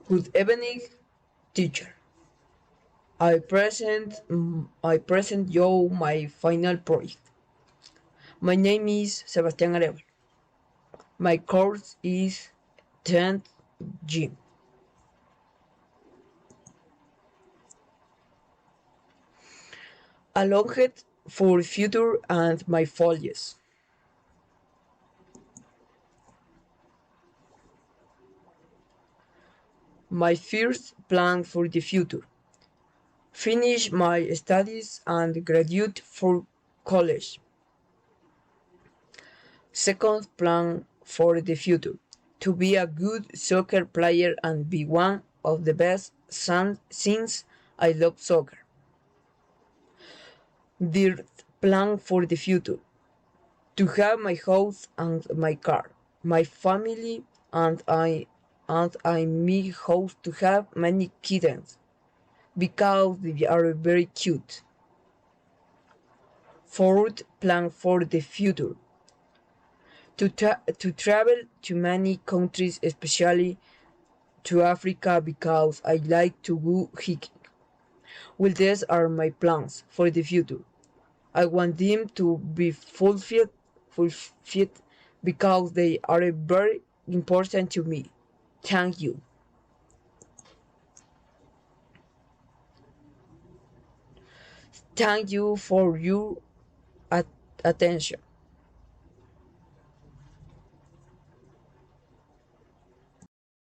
Good evening, teacher. I present you my final project. My name is Sebastián Arevalo. My course is 10th G. Allowed for future and my folios. My first plan for the future. Finish my studies and graduate for college. Second plan for the future. To be a good soccer player and be one of the best since I love soccer. Third plan for the future. To have my house and my car. My family and I me hope to have many kittens because they are very cute. Fourth plan for the future. To travel to many countries, especially to Africa because I like to go hiking. Well, these are my plans for the future. I want them to be fulfilled because they are very important to me. Thank you. Thank you for your attention.